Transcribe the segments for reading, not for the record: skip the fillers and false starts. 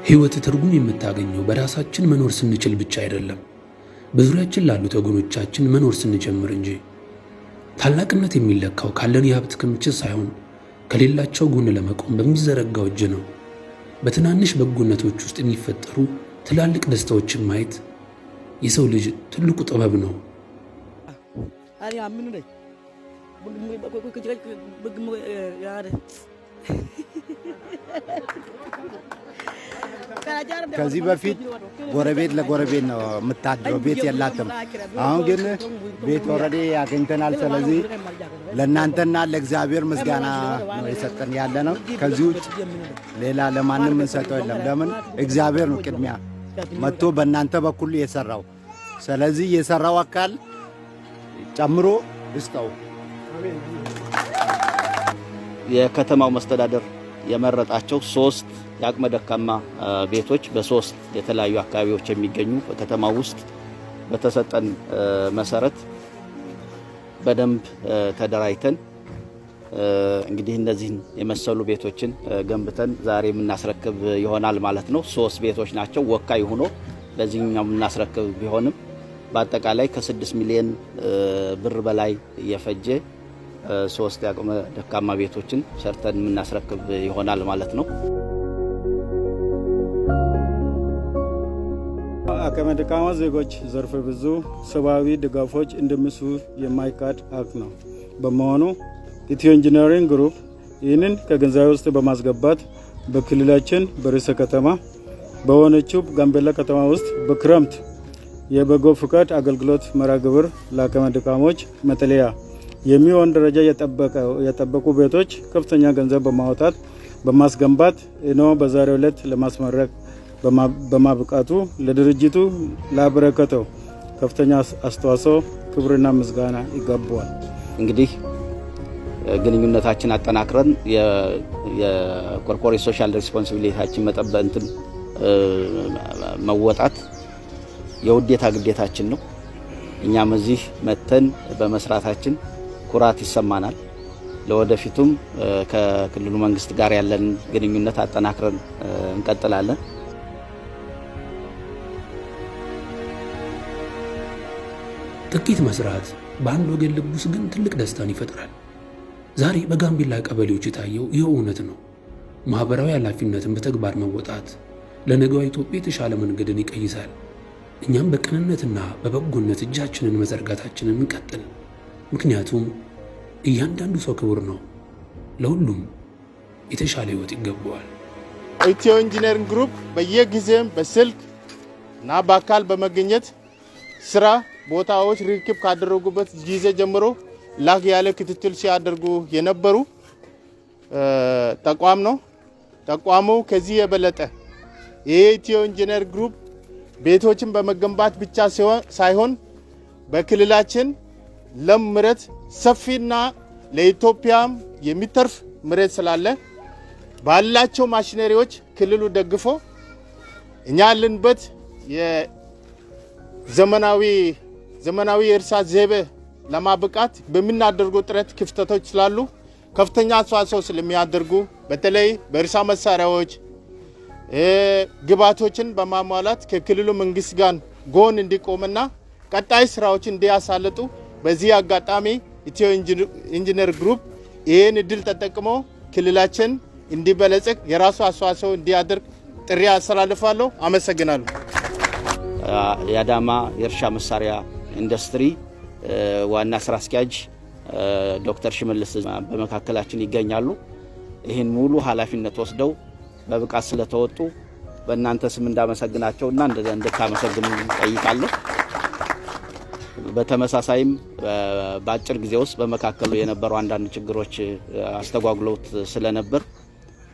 ህይወት ትርጉም የምታገኘው በራሳችን መኖር ስንችል ብቻ አይደለም፣ በዙሪያችን ላሉት ወገኖቻችን መኖር ስንጀምር እንጂ። ታላቅነት የሚለካው ካለን የሀብት ክምችት ሳይሆን ከሌላቸው ጎን ለመቆም በሚዘረጋው እጅ ነው። በትናንሽ በጎነቶች ውስጥ የሚፈጠሩ ትላልቅ ደስታዎችን ማየት የሰው ልጅ ትልቁ ጥበብ ነው። ከዚህ በፊት ጎረቤት ለጎረቤት ነው የምታድረው፣ ቤት የላትም። አሁን ግን ቤት ኦልሬዲ አግኝተናል። ስለዚህ ለእናንተና ለእግዚአብሔር ምስጋና ነው የሰጠን ያለ ነው። ከዚህ ውጭ ሌላ ለማንም እንሰጠው የለም። ለምን እግዚአብሔር ነው ቅድሚያ መጥቶ በእናንተ በኩል የሰራው። ስለዚህ የሰራው አካል ጨምሮ ይስጠው። የከተማው መስተዳደር የመረጣቸው 3 የአቅመ ደካማ ቤቶች በ3 የተለያዩ አካባቢዎች የሚገኙ በከተማው ውስጥ በተሰጠን መሰረት በደንብ ተደራጅተን እንግዲህ እነዚህን የመሰሉ ቤቶችን ገንብተን ዛሬ የምናስረክብ ይሆናል ማለት ነው። 3 ቤቶች ናቸው። ወካይ ሆኖ ለዚህኛው የምናስረክብ ቢሆንም በአጠቃላይ ከ6 ሚሊዮን ብር በላይ የፈጀ 3 የአቅመ ደካማ ቤቶችን ሰርተን የምናስረክብ ይሆናል ማለት ነው። አቅመ ደካማ ዜጎች ዘርፈ ብዙ ሰብአዊ ድጋፎች እንደሚሹ የማይካድ ሀቅ ነው። በመሆኑ ኢትዮ ኢንጂነሪንግ ግሩፕ ይህንን ከግንዛቤ ውስጥ በማስገባት በክልላችን በርዕሰ ከተማ በሆነችው ጋምቤላ ከተማ ውስጥ በክረምት የበጎ ፍቃድ አገልግሎት መርሃ ግብር ለአቅመ ደካሞች መጠለያ የሚሆን ደረጃ የጠበቁ ቤቶች ከፍተኛ ገንዘብ በማውጣት በማስገንባት ነው በዛሬው ዕለት ለማስመረቅ በማብቃቱ ለድርጅቱ ላበረከተው ከፍተኛ አስተዋጽኦ ክብርና ምስጋና ይገባዋል። እንግዲህ ግንኙነታችን አጠናክረን የኮርፖሬት ሶሻል ሪስፖንሲቢሊቲያችን መጠበቅ መወጣት የውዴታ ግዴታችን ነው። እኛም እዚህ መተን በመስራታችን ኩራት ይሰማናል። ለወደፊቱም ከክልሉ መንግስት ጋር ያለን ግንኙነት አጠናክረን እንቀጥላለን። ጥቂት መስራት በአንድ ወገን ልብ ውስጥ ግን ትልቅ ደስታን ይፈጥራል። ዛሬ በጋምቤላ ቀበሌዎች የታየው ይኸው እውነት ነው። ማህበራዊ ኃላፊነትን በተግባር መወጣት ለነገዋ ኢትዮጵያ የተሻለ መንገድን ይቀይሳል። እኛም በቅንነትና በበጎነት እጃችንን መዘርጋታችንን እንቀጥል። ምክንያቱም እያንዳንዱ ሰው ክቡር ነው። ለሁሉም የተሻለ ህይወት ይገባዋል። ኢትዮ ኢንጂነሪንግ ግሩፕ በየጊዜም በስልክ እና በአካል በመገኘት ስራ ቦታዎች ርክክብ ካደረጉበት ጊዜ ጀምሮ ላክ ያለ ክትትል ሲያደርጉ የነበሩ ተቋም ነው። ተቋሙ ከዚህ የበለጠ የኢትዮ ኢንጂነሪንግ ግሩፕ ቤቶችን በመገንባት ብቻ ሳይሆን በክልላችን ለም መሬት ሰፊና ለኢትዮጵያም የሚተርፍ መሬት ስላለ ባላቸው ማሽነሪዎች ክልሉ ደግፎ እኛ ያለንበት ዘመናዊ የእርሻ ዘይቤ ለማብቃት በምናደርገው ጥረት ክፍተቶች ስላሉ ከፍተኛ አስተዋጽኦ ስለሚያደርጉ በተለይ በእርሻ መሳሪያዎች ግብዓቶችን በማሟላት ከክልሉ መንግስት ጋር ጎን እንዲቆምና ቀጣይ ስራዎችን እንዲያሳልጡ በዚህ አጋጣሚ ኢትዮ ኢንጂነር ግሩፕ ይህን እድል ተጠቅሞ ክልላችን እንዲበለጽግ የራሱ አስተዋጽኦ እንዲያደርግ ጥሪ አስተላልፋለሁ። አመሰግናለሁ። የአዳማ የእርሻ መሳሪያ ኢንዱስትሪ ዋና ስራ አስኪያጅ ዶክተር ሽመልስ በመካከላችን ይገኛሉ። ይህን ሙሉ ኃላፊነት ወስደው በብቃት ስለተወጡ በእናንተ ስም እንዳመሰግናቸውና እንድታመሰግኑ ጠይቃለሁ። በተመሳሳይም በአጭር ጊዜ ውስጥ በመካከሉ የነበሩ አንዳንድ ችግሮች አስተጓጉለውት ስለነበር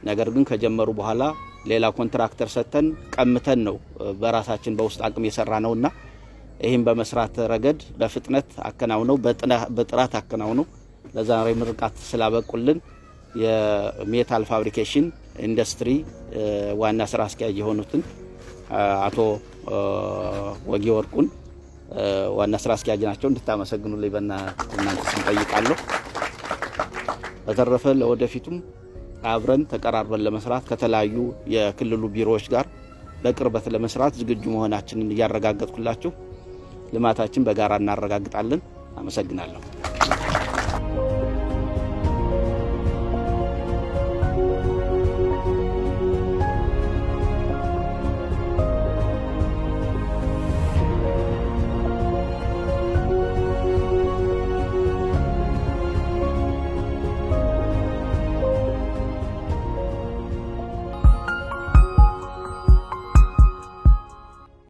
ነገር ግን ከጀመሩ በኋላ ሌላ ኮንትራክተር ሰጥተን ቀምተን ነው በራሳችን በውስጥ አቅም የሰራ ነውና ይህን በመስራት ረገድ በፍጥነት አከናውነው በጥራት አከናውነው ለዛሬ ምርቃት ስላበቁልን የሜታል ፋብሪኬሽን ኢንዱስትሪ ዋና ስራ አስኪያጅ የሆኑትን አቶ ወጊ ወርቁን ዋና ስራ አስኪያጅ ናቸው እንድታመሰግኑልኝ በእናንተ ስም ጠይቃለሁ። በተረፈ ለወደፊቱም አብረን ተቀራርበን ለመስራት ከተለያዩ የክልሉ ቢሮዎች ጋር በቅርበት ለመስራት ዝግጁ መሆናችንን እያረጋገጥኩላችሁ ልማታችን በጋራ እናረጋግጣለን። አመሰግናለሁ።